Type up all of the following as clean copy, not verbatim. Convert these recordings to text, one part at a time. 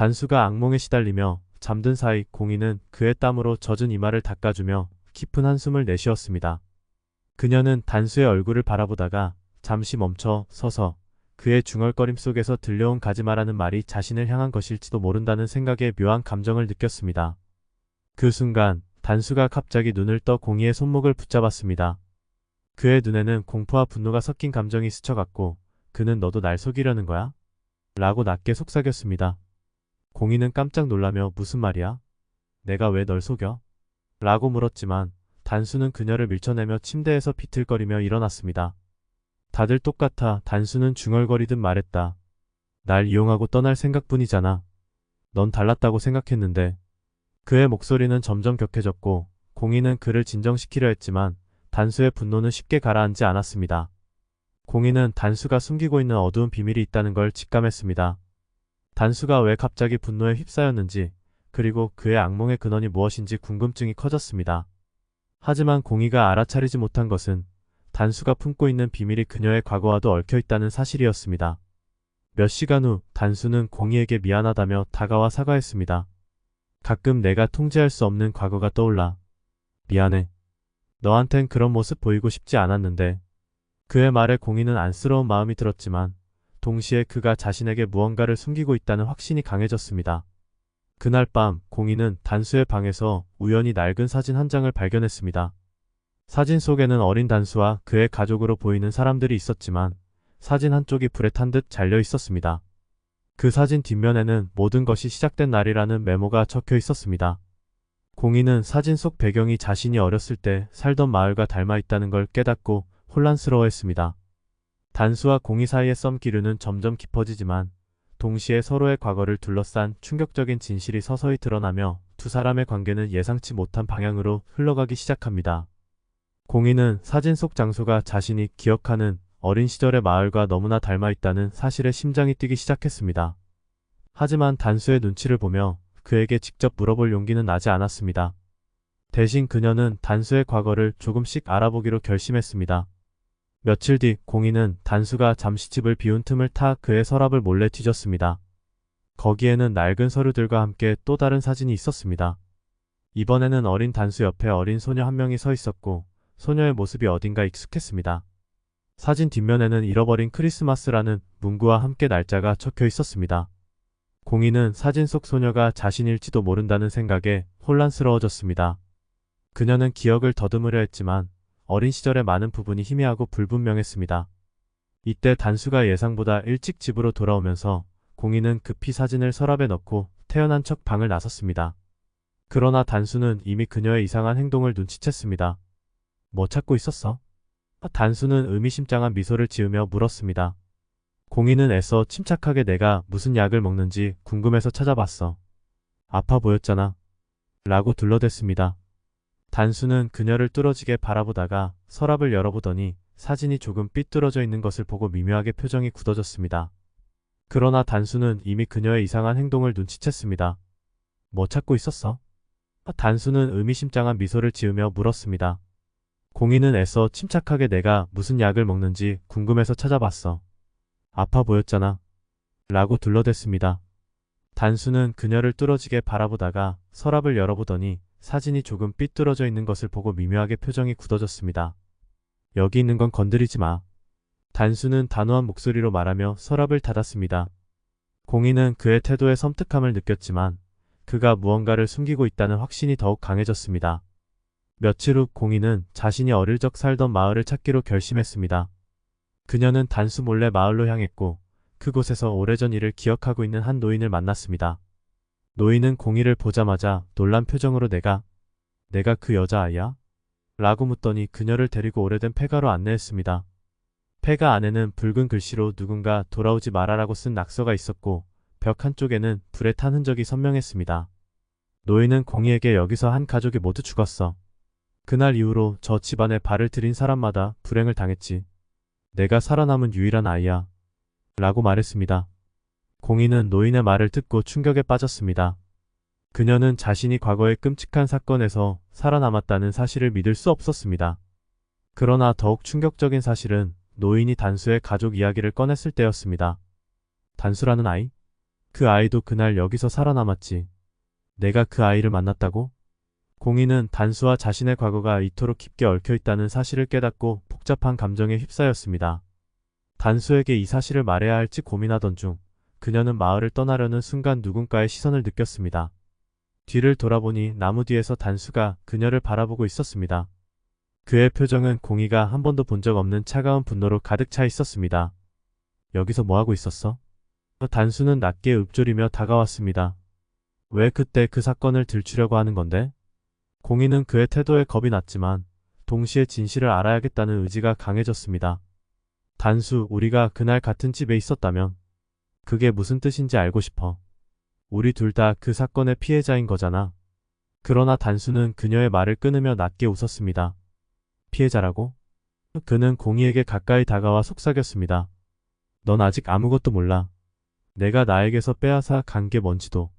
단수가 악몽에 시달리며 잠든 사이 공인은 그의 땀으로 젖은 이마를 닦아주며 깊은 한숨을 내쉬었습니다. 그녀는 단수의 얼굴을 바라보다가 잠시 멈춰 서서 그의 중얼거림 속에서 들려온 가지마라는 말이 자신을 향한 것일지도 모른다는 생각에 묘한 감정을 느꼈습니다. 그 순간 단수가 갑자기 눈을 떠 공이의 손목을 붙잡았습니다. 그의 눈에는 공포와 분노가 섞인 감정이 스쳐갔고 그는 너도 날 속이려는 거야? 라고 낮게 속삭였습니다. 공이는 깜짝 놀라며 무슨 말이야? 내가 왜 널 속여? 라고 물었지만 단수는 그녀를 밀쳐내며 침대에서 비틀거리며 일어났습니다. 다들 똑같아. 단수는 중얼거리듯 말했다. 날 이용하고 떠날 생각뿐이잖아. 넌 달랐다고 생각했는데. 그의 목소리는 점점 격해졌고 공이는 그를 진정시키려 했지만 단수의 분노는 쉽게 가라앉지 않았습니다. 공이는 단수가 숨기고 있는 어두운 비밀이 있다는 걸 직감했습니다. 단수가 왜 갑자기 분노에 휩싸였는지 그리고 그의 악몽의 근원이 무엇인지 궁금증이 커졌습니다. 하지만 공이가 알아차리지 못한 것은 단수가 품고 있는 비밀이 그녀의 과거와도 얽혀있다는 사실이었습니다. 몇 시간 후 단수는 공이에게 미안하다며 다가와 사과했습니다. 가끔 내가 통제할 수 없는 과거가 떠올라. 미안해. 너한텐 그런 모습 보이고 싶지 않았는데. 그의 말에 공이는 안쓰러운 마음이 들었지만 동시에 그가 자신에게 무언가를 숨기고 있다는 확신이 강해졌습니다. 그날 밤 공이는 단수의 방에서 우연히 낡은 사진 한 장을 발견했습니다. 사진 속에는 어린 단수와 그의 가족으로 보이는 사람들이 있었지만 사진 한쪽이 불에 탄 듯 잘려 있었습니다. 그 사진 뒷면에는 모든 것이 시작된 날이라는 메모가 적혀 있었습니다. 공이는 사진 속 배경이 자신이 어렸을 때 살던 마을과 닮아 있다는 걸 깨닫고 혼란스러워했습니다. 단수와 공이 사이의 썸기류는 점점 깊어지지만 동시에 서로의 과거를 둘러싼 충격적인 진실이 서서히 드러나며 두 사람의 관계는 예상치 못한 방향으로 흘러가기 시작합니다. 공이는 사진 속 장소가 자신이 기억하는 어린 시절의 마을과 너무나 닮아 있다는 사실에 심장이 뛰기 시작했습니다. 하지만 단수의 눈치를 보며 그에게 직접 물어볼 용기는 나지 않았습니다. 대신 그녀는 단수의 과거를 조금씩 알아보기로 결심했습니다. 며칠 뒤 공이는 단수가 잠시 집을 비운 틈을 타 그의 서랍을 몰래 뒤졌습니다. 거기에는 낡은 서류들과 함께 또 다른 사진이 있었습니다. 이번에는 어린 단수 옆에 어린 소녀 한 명이 서 있었고 소녀의 모습이 어딘가 익숙했습니다. 사진 뒷면에는 잃어버린 크리스마스라는 문구와 함께 날짜가 적혀 있었습니다. 공이는 사진 속 소녀가 자신일지도 모른다는 생각에 혼란스러워졌습니다. 그녀는 기억을 더듬으려 했지만 어린 시절의 많은 부분이 희미하고 불분명했습니다. 이때 단수가 예상보다 일찍 집으로 돌아오면서 공이는 급히 사진을 서랍에 넣고 태연한 척 방을 나섰습니다. 그러나 단수는 이미 그녀의 이상한 행동을 눈치챘습니다. 뭐 찾고 있었어? 단수는 의미심장한 미소를 지으며 물었습니다. 공이는 애써 침착하게 내가 무슨 약을 먹는지 궁금해서 찾아봤어. 아파 보였잖아. 라고 둘러댔습니다. 단수는 그녀를 뚫어지게 바라보다가 서랍을 열어보더니 사진이 조금 삐뚤어져 있는 것을 보고 미묘하게 표정이 굳어졌습니다. 그러나 단수는 이미 그녀의 이상한 행동을 눈치챘습니다. 뭐 찾고 있었어? 단수는 의미심장한 미소를 지으며 물었습니다. 공이는 애써 침착하게 내가 무슨 약을 먹는지 궁금해서 찾아봤어. 아파 보였잖아. 라고 둘러댔습니다. 단수는 그녀를 뚫어지게 바라보다가 서랍을 열어보더니 사진이 조금 삐뚤어져 있는 것을 보고 미묘하게 표정이 굳어졌습니다. 여기 있는 건 건드리지 마. 단수는 단호한 목소리로 말하며 서랍을 닫았습니다. 공이는 그의 태도에 섬뜩함을 느꼈지만 그가 무언가를 숨기고 있다는 확신이 더욱 강해졌습니다. 며칠 후 공이는 자신이 어릴 적 살던 마을을 찾기로 결심했습니다. 그녀는 단수 몰래 마을로 향했고 그곳에서 오래전 일을 기억하고 있는 한 노인을 만났습니다. 노인은 공이를 보자마자 놀란 표정으로 내가 그 여자아이야? 라고 묻더니 그녀를 데리고 오래된 폐가로 안내했습니다. 폐가 안에는 붉은 글씨로 누군가 돌아오지 말아라고 쓴 낙서가 있었고 벽 한쪽에는 불에 탄 흔적이 선명했습니다. 노인은 공이에게 여기서 한 가족이 모두 죽었어. 그날 이후로 저 집안에 발을 들인 사람마다 불행을 당했지. 내가 살아남은 유일한 아이야. 라고 말했습니다. 공이는 노인의 말을 듣고 충격에 빠졌습니다. 그녀는 자신이 과거의 끔찍한 사건에서 살아남았다는 사실을 믿을 수 없었습니다. 그러나 더욱 충격적인 사실은 노인이 단수의 가족 이야기를 꺼냈을 때였습니다. 단수라는 아이? 그 아이도 그날 여기서 살아남았지. 내가 그 아이를 만났다고? 공희는 단수와 자신의 과거가 이토록 깊게 얽혀있다는 사실을 깨닫고 복잡한 감정에 휩싸였습니다. 단수에게 이 사실을 말해야 할지 고민하던 중 그녀는 마을을 떠나려는 순간 누군가의 시선을 느꼈습니다. 뒤를 돌아보니 나무 뒤에서 단수가 그녀를 바라보고 있었습니다. 그의 표정은 공희가 한 번도 본 적 없는 차가운 분노로 가득 차 있었습니다. 여기서 뭐하고 있었어? 단수는 낮게 읊조리며 다가왔습니다. 왜 그때 그 사건을 들추려고 하는 건데? 공희는 그의 태도에 겁이 났지만 동시에 진실을 알아야겠다는 의지가 강해졌습니다. 단수, 우리가 그날 같은 집에 있었다면 그게 무슨 뜻인지 알고 싶어. 우리 둘 다 그 사건의 피해자인 거잖아. 그러나 단수는 그녀의 말을 끊으며 낮게 웃었습니다. 피해자라고? 그는 공희에게 가까이 다가와 속삭였습니다. 넌 아직 아무것도 몰라. 내가 나에게서 빼앗아 간 게 뭔지도.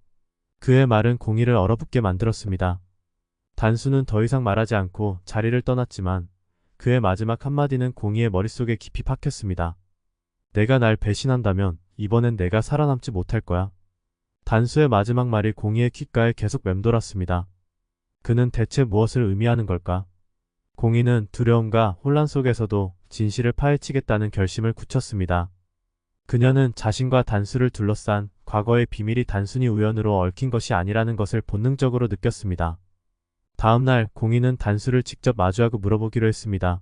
그의 말은 공희를 얼어붙게 만들었습니다. 단수는 더 이상 말하지 않고 자리를 떠났지만 그의 마지막 한마디는 공희의 머릿속에 깊이 박혔습니다. 내가 날 배신한다면 이번엔 내가 살아남지 못할 거야. 단수의 마지막 말이 공희의 귓가에 계속 맴돌았습니다. 그는 대체 무엇을 의미하는 걸까? 공희는 두려움과 혼란 속에서도 진실을 파헤치겠다는 결심을 굳혔습니다. 그녀는 자신과 단수를 둘러싼 과거의 비밀이 단순히 우연으로 얽힌 것이 아니라는 것을 본능적으로 느꼈습니다. 다음날 공희는 단수를 직접 마주하고 물어보기로 했습니다.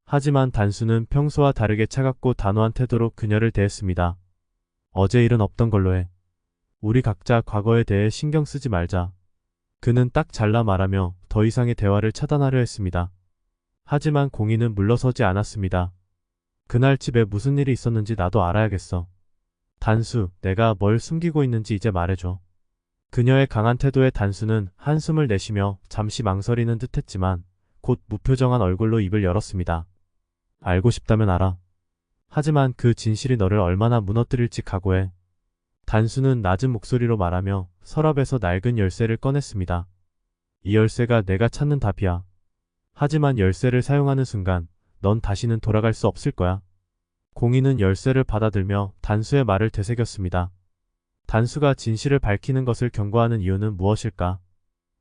하지만 단수는 평소와 다르게 차갑고 단호한 태도로 그녀를 대했습니다. 어제 일은 없던 걸로 해. 우리 각자 과거에 대해 신경 쓰지 말자. 그는 딱 잘라 말하며 더 이상의 대화를 차단하려 했습니다. 하지만 공희는 물러서지 않았습니다. 그날 집에 무슨 일이 있었는지 나도 알아야겠어. 단수, 내가 뭘 숨기고 있는지 이제 말해줘. 그녀의 강한 태도에 단수는 한숨을 내쉬며 잠시 망설이는 듯 했지만 곧 무표정한 얼굴로 입을 열었습니다. 알고 싶다면 알아. 하지만 그 진실이 너를 얼마나 무너뜨릴지 각오해. 단수는 낮은 목소리로 말하며 서랍에서 낡은 열쇠를 꺼냈습니다. 이 열쇠가 내가 찾는 답이야. 하지만 열쇠를 사용하는 순간 넌 다시는 돌아갈 수 없을 거야. 공희는 열쇠를 받아들며 단수의 말을 되새겼습니다. 단수가 진실을 밝히는 것을 경고하는 이유는 무엇일까?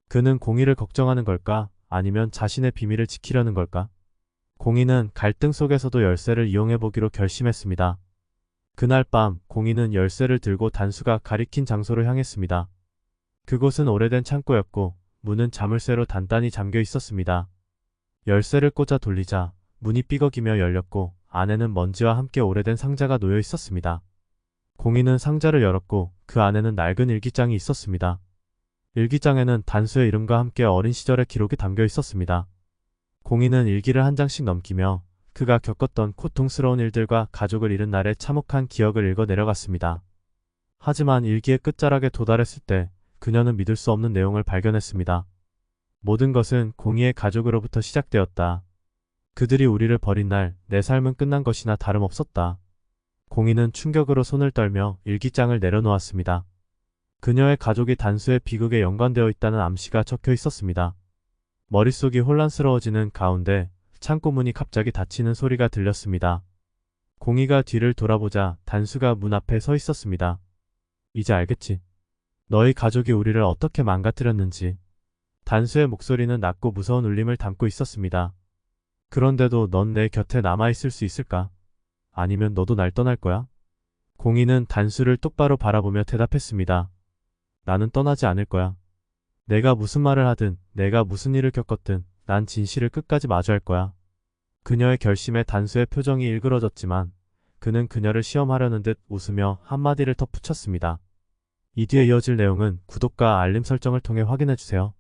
그는 공희를 걱정하는 걸까? 아니면 자신의 비밀을 지키려는 걸까? 공희는 갈등 속에서도 열쇠를 이용해보기로 결심했습니다. 그날 밤 공희는 열쇠를 들고 단수가 가리킨 장소로 향했습니다. 그곳은 오래된 창고였고 문은 자물쇠로 단단히 잠겨 있었습니다. 열쇠를 꽂아 돌리자 문이 삐걱이며 열렸고 안에는 먼지와 함께 오래된 상자가 놓여 있었습니다. 공희는 상자를 열었고 그 안에는 낡은 일기장이 있었습니다. 일기장에는 단수의 이름과 함께 어린 시절의 기록이 담겨 있었습니다. 공희는 일기를 한 장씩 넘기며 그가 겪었던 고통스러운 일들과 가족을 잃은 날의 참혹한 기억을 읽어 내려갔습니다. 하지만 일기의 끝자락에 도달했을 때 그녀는 믿을 수 없는 내용을 발견했습니다. 모든 것은 공희의 가족으로부터 시작되었다. 그들이 우리를 버린 날 내 삶은 끝난 것이나 다름없었다. 공희는 충격으로 손을 떨며 일기장을 내려놓았습니다. 그녀의 가족이 단수의 비극에 연관되어 있다는 암시가 적혀 있었습니다. 머릿속이 혼란스러워지는 가운데 창고문이 갑자기 닫히는 소리가 들렸습니다. 공희가 뒤를 돌아보자 단수가 문 앞에 서 있었습니다. 이제 알겠지? 너희 가족이 우리를 어떻게 망가뜨렸는지. 단수의 목소리는 낮고 무서운 울림을 담고 있었습니다. 그런데도 넌 내 곁에 남아있을 수 있을까? 아니면 너도 날 떠날 거야? 공희는 단수를 똑바로 바라보며 대답했습니다. 나는 떠나지 않을 거야. 내가 무슨 말을 하든 내가 무슨 일을 겪었든 난 진실을 끝까지 마주할 거야. 그녀의 결심에 단수의 표정이 일그러졌지만 그는 그녀를 시험하려는 듯 웃으며 한마디를 덧붙였습니다. 이 뒤에 이어질 내용은 구독과 알림 설정을 통해 확인해주세요.